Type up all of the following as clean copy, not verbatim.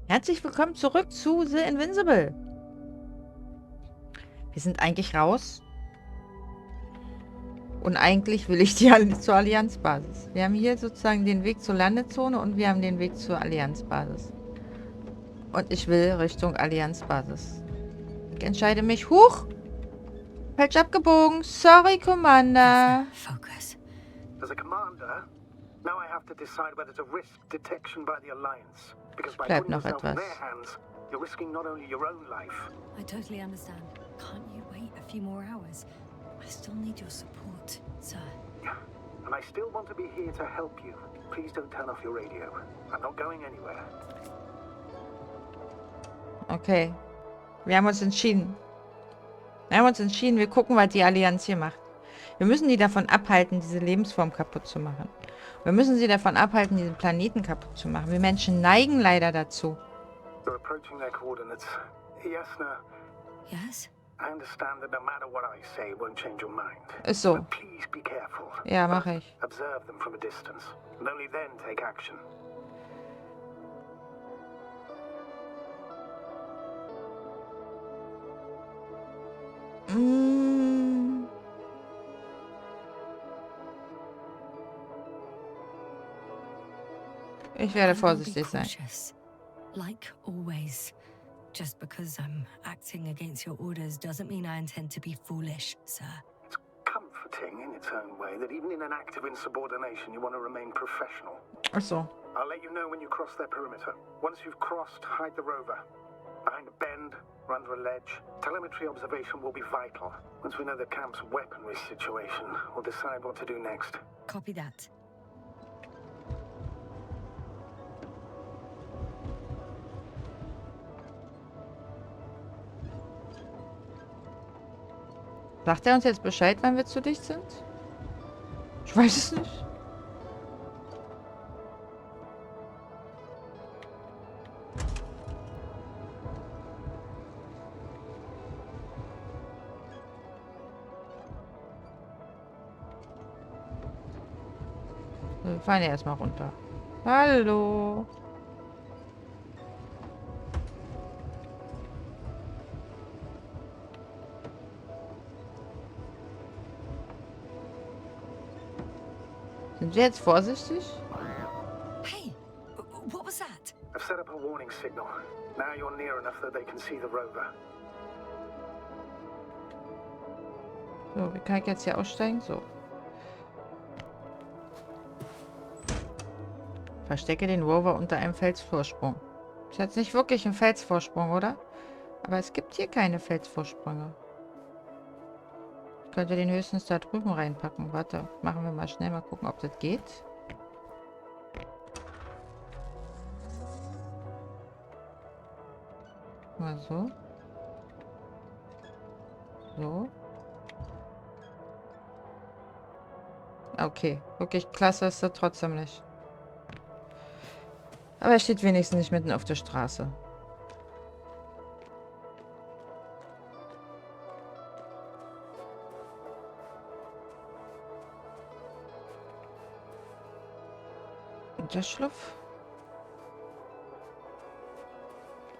Herzlich willkommen zurück zu The Invincible. Wir sind eigentlich raus. Und eigentlich will ich zur Allianzbasis. Wir haben hier sozusagen den Weg zur Landezone und wir haben den Weg zur Allianzbasis. Und ich will Richtung Allianzbasis. Ich entscheide mich. Huch! Falsch abgebogen. Sorry, Commander. Focus. As a commander, now I have to decide whether to risk detection by the Alliance. Because by Bleibt putting noch yourself in etwas. their hands, you're risking not only your own life. I totally understand. Can't you wait a few more hours? I still need your support, sir. And I still want to be here to help you. Please don't turn off your radio. I'm not going anywhere. Okay. Wir haben uns entschieden. Wir gucken, was die Allianz hier macht. Wir müssen die davon abhalten, diese Lebensform kaputt zu machen. Wir müssen sie davon abhalten, diesen Planeten kaputt zu machen. Wir Menschen neigen leider dazu. You're approaching their coordinates. Yes, no. Yes? I understand that no matter what I say, it won't change your mind. Ist so. But please be careful. Ja, mache ich. Observe them from a distance. And only then take action. Ich werde I will be vorsichtig sein. cautious, like always. Just because I'm acting against your orders doesn't mean I intend to be foolish, sir. It's comforting in its own way that even in an act of insubordination, you want to remain professional. Ach so. I'll let you know when you cross their perimeter. Once you've crossed, hide the rover. Behind a bend, or under a ledge. Telemetry observation will be vital. Once we know the camp's weaponry situation, we'll decide what to do next. Copy that. Sagt er uns jetzt Bescheid, wann wir zu dicht sind? Ich weiß es nicht. Wir fahren ja erstmal runter. Hallo. Sind wir jetzt vorsichtig? Hey, what was that? I've set up a warning signal. Now you're near enough that they can see the rover. So, wie kann ich jetzt hier aussteigen? So. Verstecke den Rover unter einem Felsvorsprung. Ist jetzt nicht wirklich ein Felsvorsprung, oder? Aber es gibt hier keine Felsvorsprünge. Ich könnte den höchstens da drüben reinpacken. Warte, machen wir mal schnell. Mal gucken, ob das geht. Mal so. So. Okay, wirklich klasse ist das trotzdem nicht. Aber er steht wenigstens nicht mitten auf der Straße. Unterschlupf.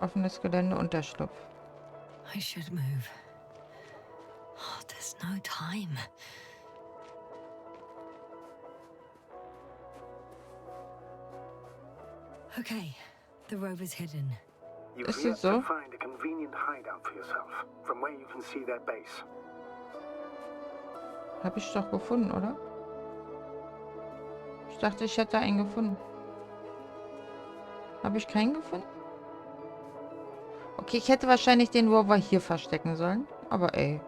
Offenes Gelände, Unterschlupf. I should move. Oh, there's no time. Okay, the rover's hidden. You've Is it yet so? to find a convenient hideout for yourself, from where you can see their base. Habe ich doch gefunden, oder? Ich dachte, ich hätte einen gefunden. Habe ich keinen gefunden? Okay, ich hätte wahrscheinlich den Rover hier verstecken sollen. Aber ey.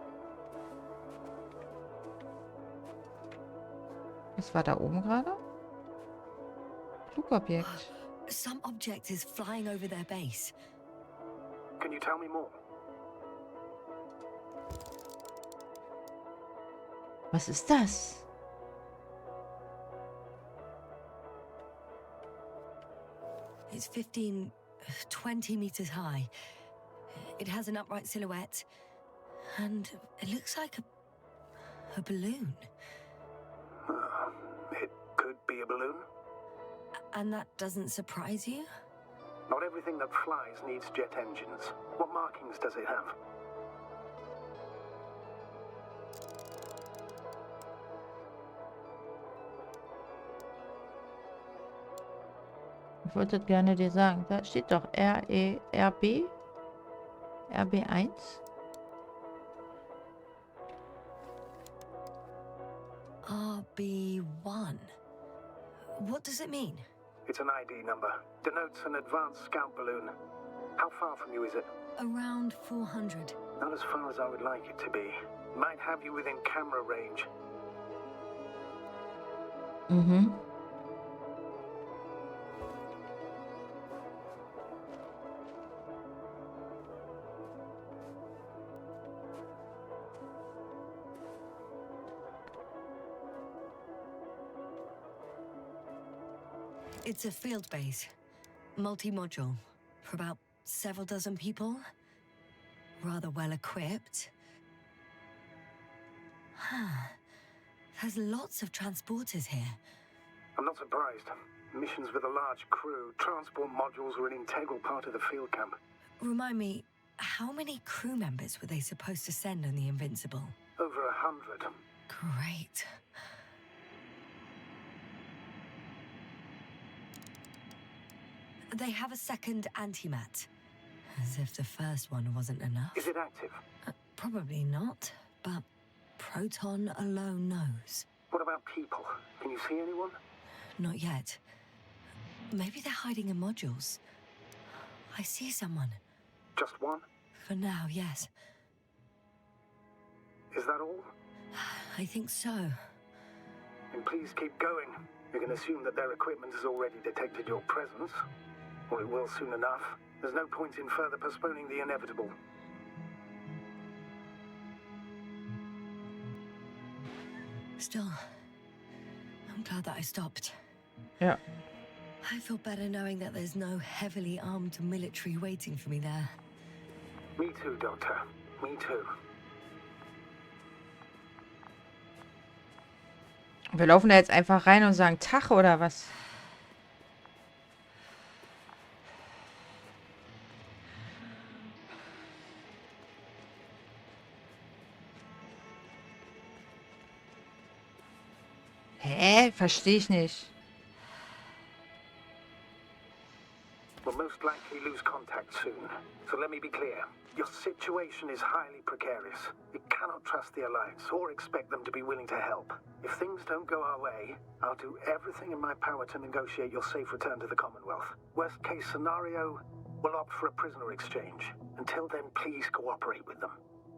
Was war da oben gerade? Flugobjekt. Some object is flying over their base. Can you tell me more? Was ist das? It's 15, 20 meters high. It has an upright silhouette, and it looks like a balloon. Uh, it could be a balloon. And that doesn't surprise you? Not everything that flies needs jet engines. What markings does it have? Ich wollte gerne dir sagen, da steht doch RB 1. RB1. What does it mean? It's an ID number. Denotes an advanced scout balloon. How far from you is it? Around 400. Not as far as I would like it to be. Might have you within camera range. Mhm. It's a field base. Multi-module. For about several dozen people. Rather well equipped. There's lots of transporters here. I'm not surprised. Missions with a large crew, transport modules were an integral part of the field camp. Remind me, how many crew members were they supposed to send on the Invincible? Over 100. Great. They have a second antimat. As if the first one wasn't enough. Is it active? Probably not, but Proton alone knows. What about people? Can you see anyone? Not yet. Maybe they're hiding in modules. I see someone. Just one? For now, yes. Is that all? I think so. Then please keep going. You can assume that their equipment has already detected your presence. Or it will soon enough. There's no point in further postponing the inevitable. Still, I'm glad that I stopped. Ja. I feel better knowing that there's no heavily armed military waiting for me there. Me too, Doctor. Me too. Wir laufen da jetzt einfach rein und sagen Tag oder was? Hä? Verstehe ich nicht. We'll most likely lose contact soon. So let me be clear. Your situation is highly precarious. You cannot trust the Alliance or expect them to be willing to help. If things don't go our way, I'll do everything in my power to negotiate your safe return to the Commonwealth. Worst case scenario, we'll opt for a prisoner exchange. Until then, please cooperate with them.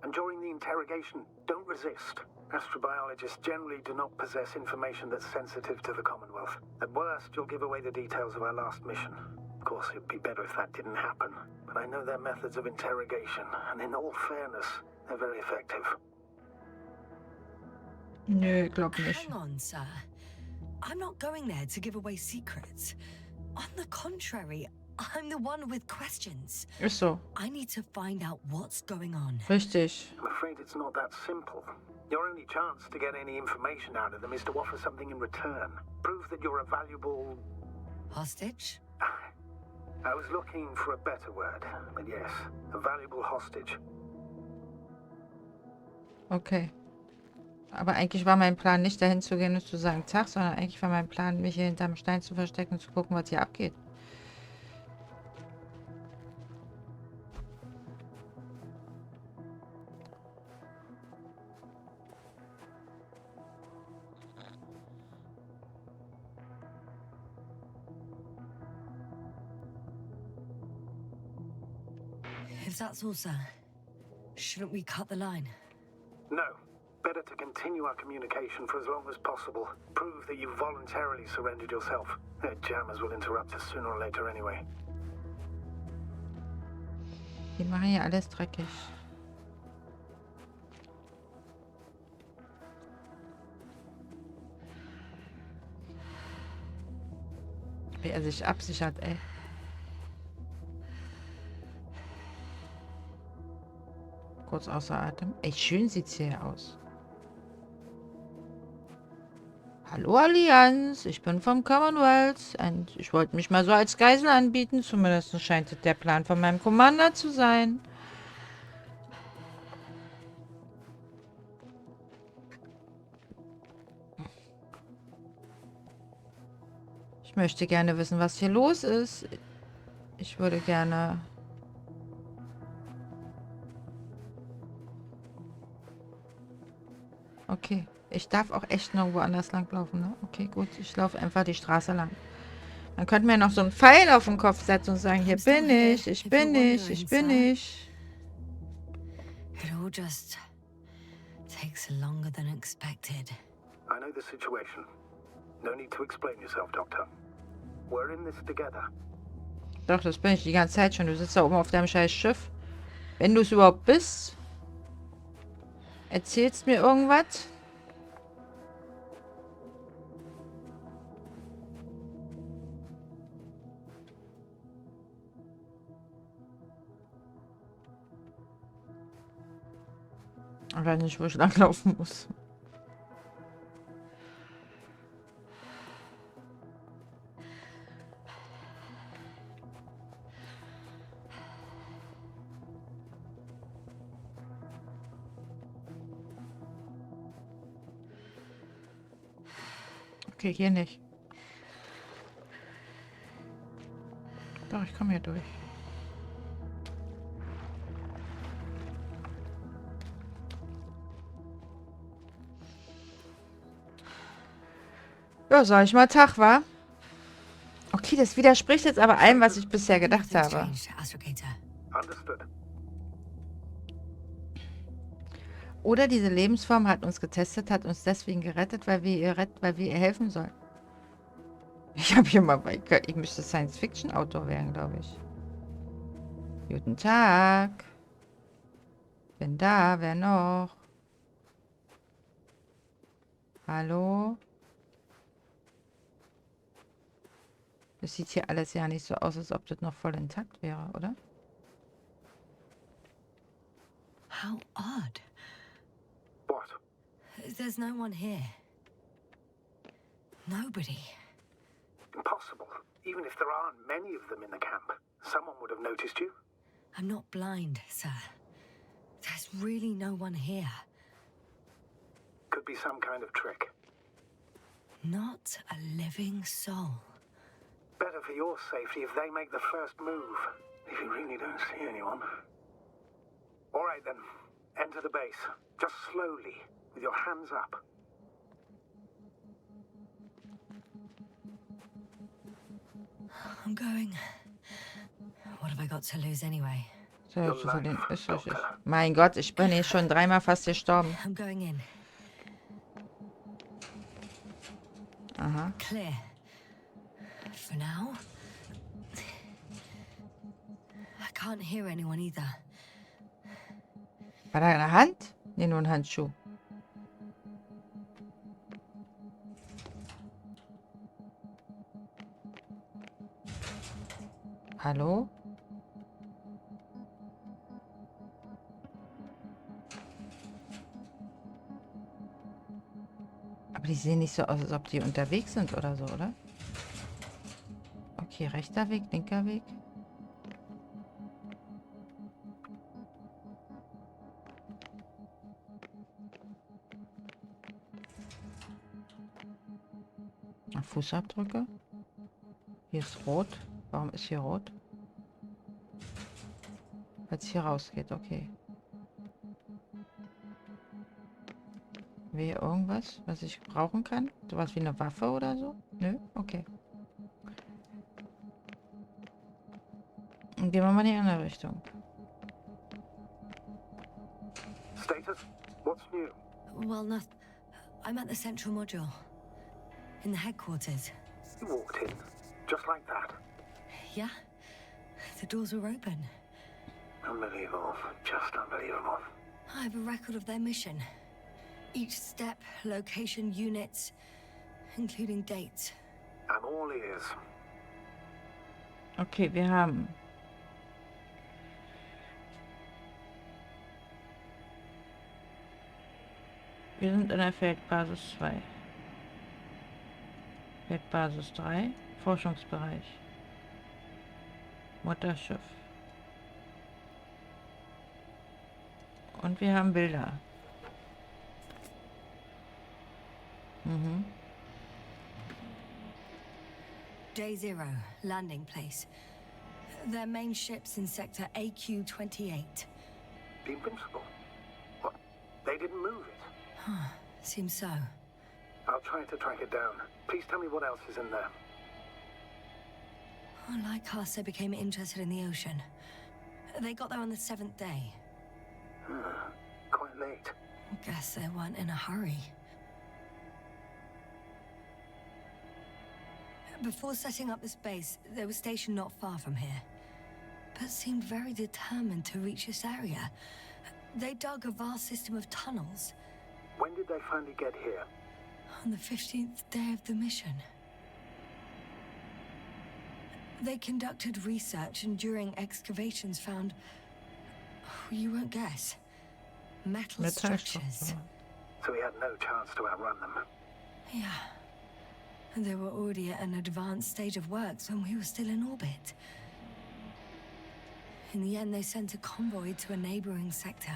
And during the interrogation, don't resist. Astrobiologists generally do not possess information that's sensitive to the Commonwealth. At worst, you'll give away the details of our last mission. Of course, it'd be better if that didn't happen. But I know their methods of interrogation, and in all fairness, they're very effective. Nö, glaub nicht. Hang on, sir. I'm not going there to give away secrets. On the contrary, I'm the one with questions. Ist so. I need to find out what's going on. Richtig. I'm afraid it's not that simple. Your only chance to get any information out of them is to offer something in return. Prove that you're a valuable... Hostage? I was looking for a better word, but yes, a valuable hostage. Okay. Aber eigentlich war mein Plan nicht dahin zu gehen und zu sagen Tag, sondern eigentlich war mein Plan, mich hier hinterm Stein zu verstecken und zu gucken, was hier abgeht. If that's all, sir, shouldn't we cut the line? No. Better to continue our communication for as long as possible. Prove that you voluntarily surrendered yourself. Their jammers will interrupt us sooner or later anyway. Die machen hier alles dreckig. Wie er sich absichert, ey. Kurz außer Atem. Ey, schön sieht's hier aus. Hallo Allianz, ich bin vom Commonwealth und ich wollte mich mal so als Geisel anbieten. Zumindest scheint es der Plan von meinem Commander zu sein. Ich möchte gerne wissen, was hier los ist. Ich würde gerne... Okay, ich darf auch echt nirgendwo anders langlaufen, ne? Okay, gut, ich laufe einfach die Straße lang. Man könnte mir noch so einen Pfeil auf den Kopf setzen und sagen, hier bin ich, ich bin ich, ich bin ich. It all just takes longer than expected. I know the situation. No need to explain yourself, Doctor. We're in this together. Doch, das bin ich die ganze Zeit schon. Du sitzt da oben auf deinem scheiß Schiff. Wenn du es überhaupt bist, erzählst mir irgendwas. Ich weiß nicht, wo ich langlaufen muss. Okay, hier nicht. Doch, ich komme hier durch. Ja, sag ich mal Tag, wa? Okay, das widerspricht jetzt aber allem, was ich bisher gedacht Nothing's habe. changed, Astrogator. Understood. Oder diese Lebensform hat uns getestet, hat uns deswegen gerettet, weil wir ihr helfen sollen. Ich habe hier mal bei... Ich müsste Science-Fiction-Autor werden, glaube ich. Guten Tag. Bin da, wer noch? Hallo? Das sieht hier alles ja nicht so aus, als ob das noch voll intakt wäre, oder? How odd. What? There's no one here. Nobody. Impossible. Even if there aren't many of them in the camp, someone would have noticed you. I'm not blind, sir. There's really no one here. Could be some kind of trick. Not a living soul. Better for your safety if they make the first move. If you really don't see anyone. All right then. Enter the base. Just slowly, with your hands up. I'm going. What have I got to lose anyway? So, zu verlieren ist richtig. Mein Gott, ich bin eh schon dreimal fast gestorben. I'm going in. Aha. Clear. For now. I can't hear anyone either. War da eine Hand? Nee, nur ein Handschuh. Hallo? Aber die sehen nicht so aus, als ob die unterwegs sind oder so, oder? Okay, rechter Weg, linker Weg. Fußabdrücke. Hier ist rot. Warum ist hier rot? Weil es hier rausgeht, okay. Wäre irgendwas, was ich brauchen kann? Sowas wie eine Waffe oder so? Nö? Okay. Dann gehen wir mal in die andere Richtung. Status? What's new? Well, no, I'm at the central module. In the headquarters. You walked in. Just like that. Yeah? The doors were open. Unbelievable. Just unbelievable. I have a record of their mission. Each step, location, units, including dates. I'm all ears. Okay, wir haben... Wir sind in der Feldbasis 2. Feldbasis 3. Forschungsbereich. Mutterschiff. Und wir haben Bilder. Mhm. Day 0, landing place. Their main ship's in sector AQ-28. The Invincible? What? They didn't move it? Seems so. I'll try to track it down. Please tell me what else is in there. Like us, they became interested in the ocean. They got there on the 7th day. Quite late. Guess they weren't in a hurry. Before setting up this base, they were stationed not far from here, but seemed very determined to reach this area. They dug a vast system of tunnels. When did they finally get here? On the 15th day of the mission. They conducted research and during excavations found, you won't guess, metal structures. So we had no chance to outrun them. Yeah. And they were already at an advanced stage of works when we were still in orbit. In the end, they sent a convoy to a neighboring sector.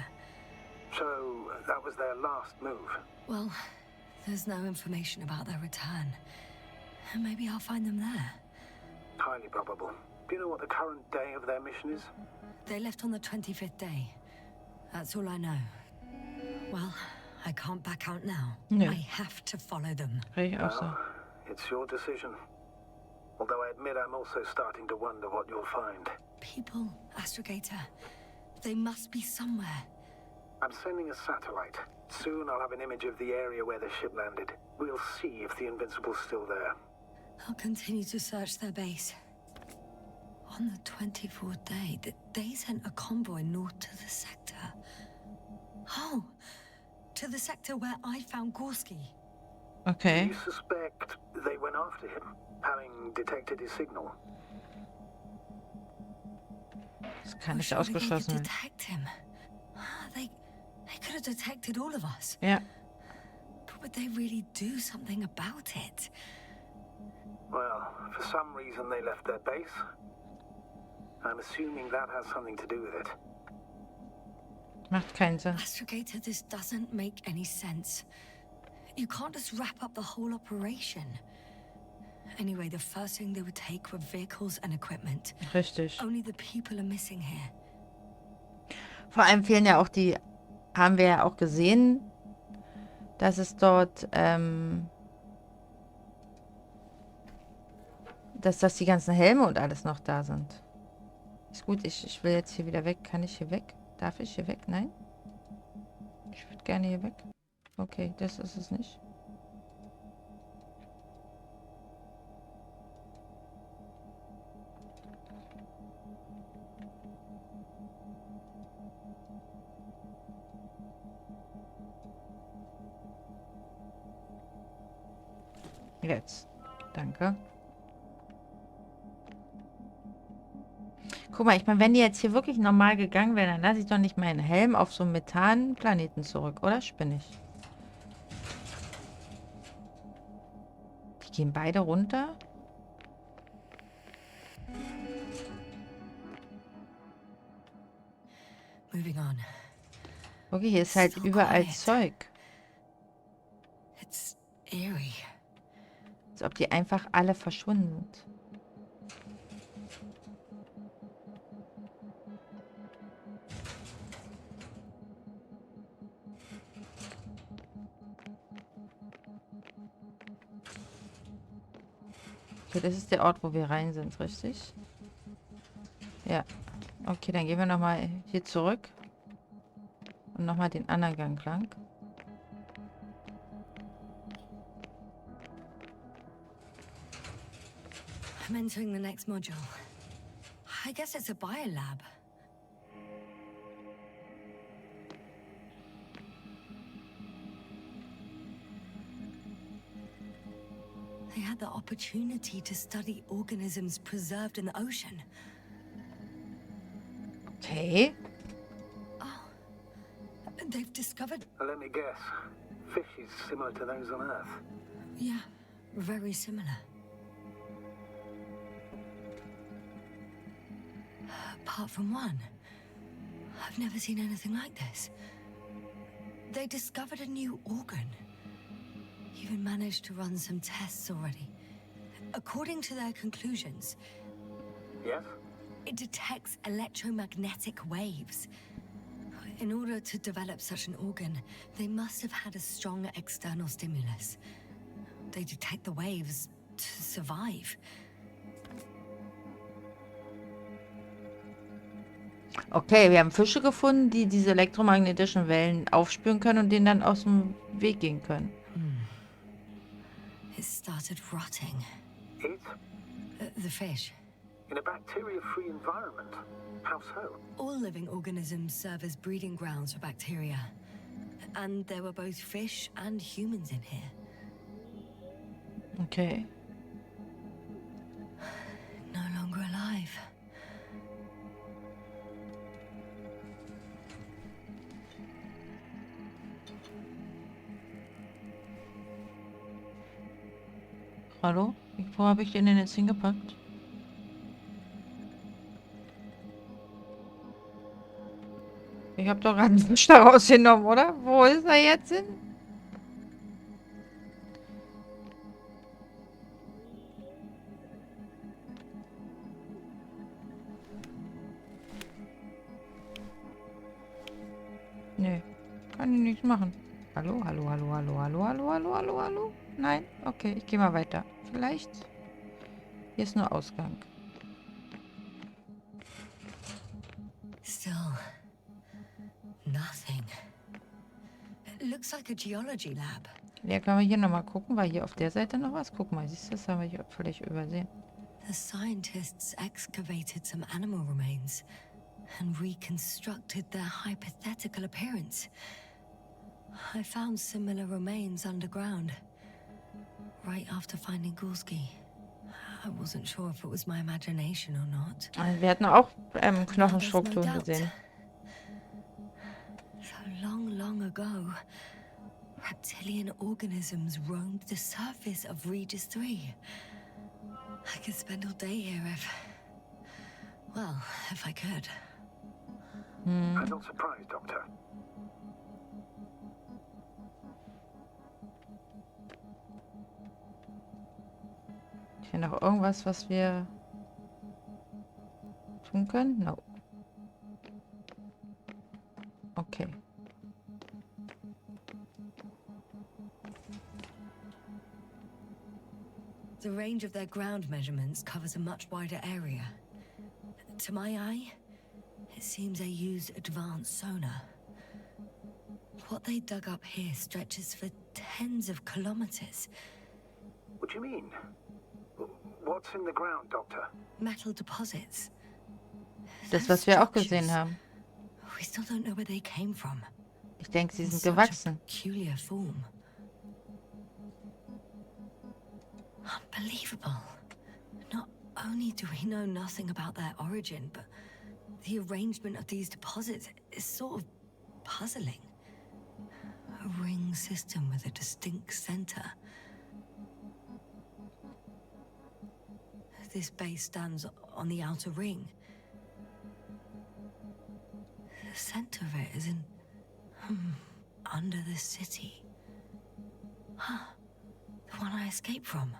So that was their last move? Well, there's no information about their return. Maybe I'll find them there. Highly probable. Do you know what the current day of their mission is? They left on the 25th day. That's all I know. Well, I can't back out now. No. I have to follow them. Ich auch so. It's your decision. Although I admit I'm also starting to wonder what you'll find. People, Astrogator. They must be somewhere. I'm sending a satellite. Soon I'll have an image of the area where the ship landed. We'll see if the Invincible's still there. I'll continue to search their base. On the 24th day, they sent a convoy north to the sector. Oh, to the sector where I found Gorski. Okay. Do you suspect they went after him, having detected his signal? Das kann nicht Surely they could ausgeschlossen werden. detect him. They could have detected all of us. Ja. But would they really do something about it? Well, for some reason they left their base. I'm assuming that has something to do with it. Macht keinen Sinn. Astrogator, this doesn't make any sense. You can't just wrap up the whole operation. Anyway, the first thing they would take were vehicles and equipment. Richtig. Only the people are missing here. Vor allem fehlen ja auch die, haben wir ja auch gesehen, dass es dort, dass das die ganzen Helme und alles noch da sind. Ist gut, ich will jetzt hier wieder weg. Kann ich hier weg? Darf ich hier weg? Nein? Ich würde gerne hier weg. Okay, das ist es nicht. Jetzt. Danke. Guck mal, ich meine, wenn die jetzt hier wirklich normal gegangen wären, dann lasse ich doch nicht meinen Helm auf so einen Methan-Planeten zurück, oder? Spinne ich. Die gehen beide runter. Moving on. Okay, hier ist halt So überall quiet. Zeug. It's eerie. Als ob die einfach alle verschwunden sind. Okay, das ist der Ort, wo wir rein sind, richtig? Ja. Okay, dann gehen wir nochmal hier zurück. Und nochmal den anderen Gang lang. I'm entering the next module. I guess it's a biolab. They had the opportunity to study organisms preserved in the ocean. Okay. Oh, they've discovered, Let me guess. Fishes similar to those on Earth. yeah, very similar. Apart from one, I've never seen anything like this. They discovered a new organ. Even managed to run some tests already. According to their conclusions, Yes? it detects electromagnetic waves. In order to develop such an organ, they must have had a strong external stimulus. They detect the waves to survive. Okay, wir haben Fische gefunden, die diese elektromagnetischen Wellen aufspüren können und denen dann aus dem Weg gehen können. It started rotting. It? The fish. In a bacteria-free environment? How so? All living organisms serve as breeding grounds for bacteria. And there were both fish and humans in here. Okay. No longer alive. Hallo? Wo habe ich den denn jetzt hingepackt? Ich habe doch gerade einen Fisch da rausgenommen, oder? Wo ist er jetzt hin? Nö, kann ich nichts machen. Hallo, hallo, hallo, hallo, hallo, hallo, hallo, hallo, hallo? Nein? Okay, ich gehe mal weiter. Vielleicht. Hier ist nur Ausgang. Still, nothing. It looks like a geology lab. Ja, können wir hier nochmal gucken. War hier auf der Seite noch was? Guck mal, siehst du, das haben wir hier vielleicht übersehen. The scientists excavated some animal remains and reconstructed their hypothetical appearance. I found similar remains underground, right after finding Gulski. I wasn't sure if it was my imagination or not. Wir hatten auch There's no Knochenstrukturen doubt. gesehen. So long ago, reptilian organisms roamed the surface of Regis 3. I could spend all day here if I could. I'm not surprised, Doctor. Ist hier noch irgendwas, was wir tun können? No. Okay. The range of their ground measurements covers a much wider area. To my eye, it seems they used advanced sonar. What they dug up here stretches for tens of kilometers. What do you mean? What's in the ground, Doctor? Metal deposits. Das, Those was wir auch structures, gesehen haben. We still don't know where they came from. Ich denke, sie In sind such a gewachsen. peculiar form. Unbelievable. Not only do we know nothing about their origin, but the arrangement of these deposits is sort of puzzling. A ring system with a distinct center. This base stands on the outer ring. The center of it is in under the city. Huh. The one I escaped from.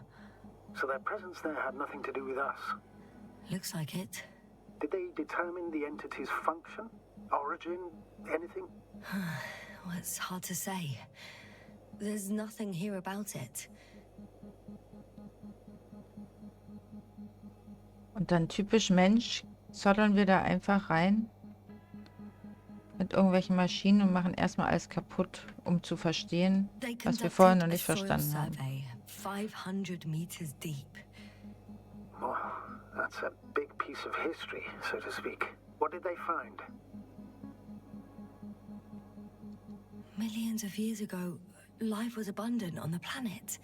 So their presence there had nothing to do with us. Looks like it. Did they determine the entity's function? Origin? Anything? Well, it's hard to say. There's nothing here about it. Und dann typisch Mensch, zotteln wir da einfach rein mit irgendwelchen Maschinen und machen erstmal alles kaputt, um zu verstehen, They was wir vorher noch conducted a nicht soil verstanden haben. survey 500 meters deep. Oh, that's a big piece of history, so to speak. What did they find? Millions of years ago, life was abundant on the planet.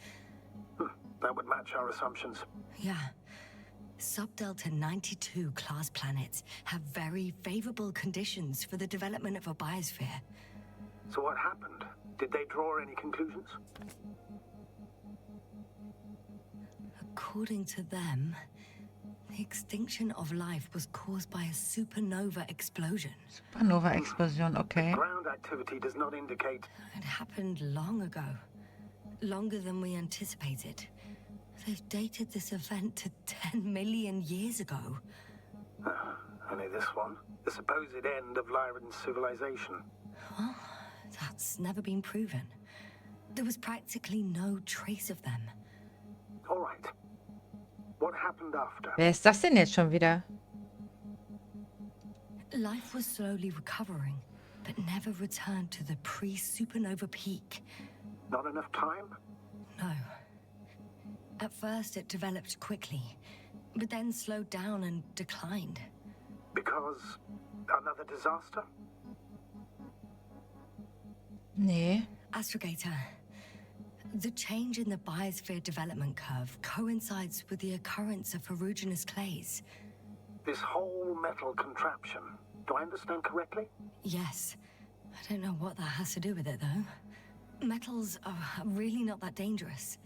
That would match our assumptions. Yeah. Subdelta 92 class planets have very favorable conditions for the development of a biosphere. So what happened? Did they draw any conclusions? According to them, the extinction of life was caused by a supernova explosion. Supernova-Explosion, okay. Ground activity does not indicate. It happened long ago. Longer than we anticipated. They've dated this event to 10 million years ago. Only this one. The supposed end of Lyran's civilization. Well, that's never been proven. There was practically no trace of them. All right. What happened after? Wer ist das denn jetzt schon wieder? Life was slowly recovering, but never returned to the pre-supernova peak. Not enough time? No. At first it developed quickly, but then slowed down and declined. Because another disaster? Nee. Astrogator, the change in the biosphere development curve coincides with the occurrence of ferruginous clays. This whole metal contraption. Do I understand correctly? Yes. I don't know what that has to do with it, though. Metals are really not that dangerous.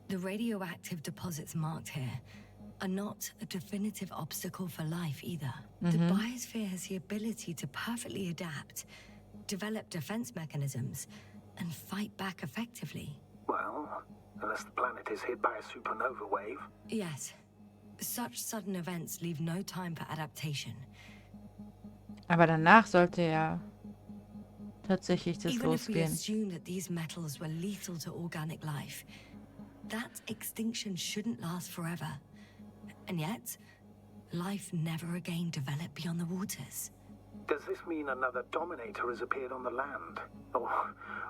The radioactive deposits marked here are not a definitive obstacle for life either. The biosphere has the ability to perfectly adapt, develop defense mechanisms, and fight back effectively. Well, unless the planet is hit by a supernova wave. Yes. Such sudden events leave no time for adaptation. Aber danach sollte ja tatsächlich das Even if we losgehen. assume that these metals were lethal to organic life, that extinction shouldn't last forever. And yet, life never again developed beyond the waters. Does this mean another dominator has appeared on the land? Or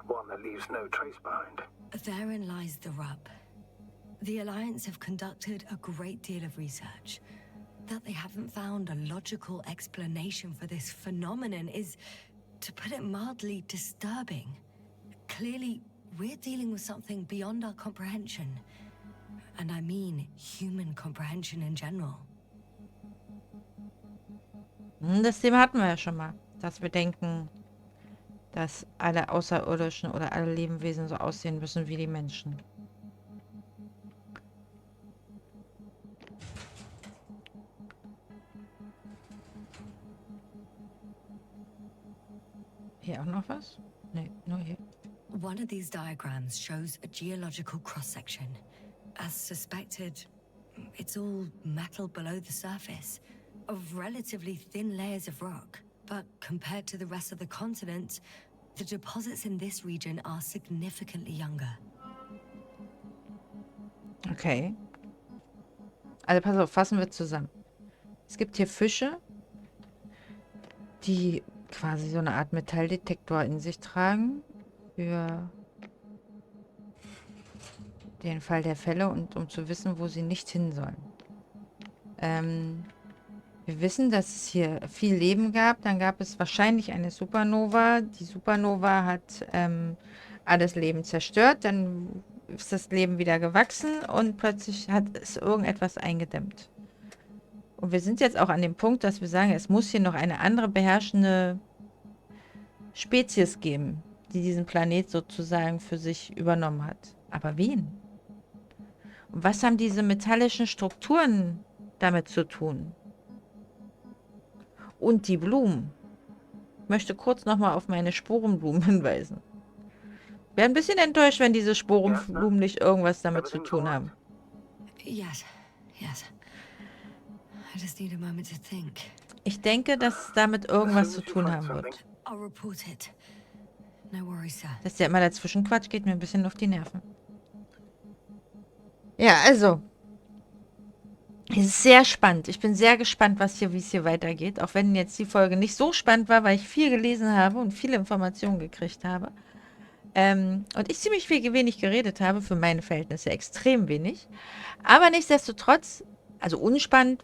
one that leaves no trace behind? Therein lies the rub. The Alliance have conducted a great deal of research. That they haven't found a logical explanation for this phenomenon is, to put it mildly, disturbing. Clearly, we're dealing with something beyond our comprehension. And I mean human comprehension in general. Das Thema hatten wir ja schon mal. Dass wir denken, dass alle Außerirdischen oder alle Lebewesen so aussehen müssen wie die Menschen. Hier auch noch was? Nee, nur hier. One of these diagrams shows a geological cross-section. As suspected, it's all metal below the surface, of relatively thin layers of rock. But compared to the rest of the continent, the deposits in this region are significantly younger. Okay. Also pass auf, fassen wir zusammen. Es gibt hier Fische, die quasi so eine Art Metalldetektor in sich tragen für den Fall der Fälle und um zu wissen, wo sie nicht hin sollen. Wir wissen, dass es hier viel Leben gab. Dann gab es wahrscheinlich eine Supernova. Die Supernova hat alles Leben zerstört. Dann ist das Leben wieder gewachsen und plötzlich hat es irgendetwas eingedämmt. Und wir sind jetzt auch an dem Punkt, dass wir sagen, es muss hier noch eine andere beherrschende Spezies geben, die diesen Planet sozusagen für sich übernommen hat. Aber wen? Und was haben diese metallischen Strukturen damit zu tun? Und die Blumen. Ich möchte kurz nochmal auf meine Sporenblumen hinweisen. Ich wäre ein bisschen enttäuscht, wenn diese Sporenblumen nicht irgendwas damit zu tun haben. Yes. I just need a moment to think. Ich denke, dass es damit irgendwas zu tun haben wird. I'll report it. No worries, sir. Dass der immer dazwischen quatscht, geht mir ein bisschen auf die Nerven. Ja, also. Es ist sehr spannend. Ich bin sehr gespannt, wie es hier weitergeht. Auch wenn jetzt die Folge nicht so spannend war, weil ich viel gelesen habe und viele Informationen gekriegt habe. Und ich ziemlich wenig geredet habe, für meine Verhältnisse extrem wenig. Aber nichtsdestotrotz, also unspannend,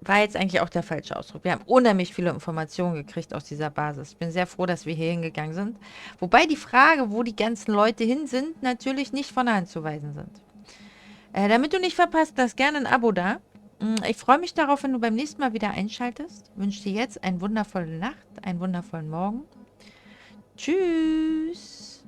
war jetzt eigentlich auch der falsche Ausdruck. Wir haben unheimlich viele Informationen gekriegt aus dieser Basis. Ich bin sehr froh, dass wir hier hingegangen sind. Wobei die Frage, wo die ganzen Leute hin sind, natürlich nicht von der Hand zu weisen sind. Damit du nicht verpasst, lass gerne ein Abo da. Ich freue mich darauf, wenn du beim nächsten Mal wieder einschaltest. Ich wünsche dir jetzt eine wundervolle Nacht, einen wundervollen Morgen. Tschüss.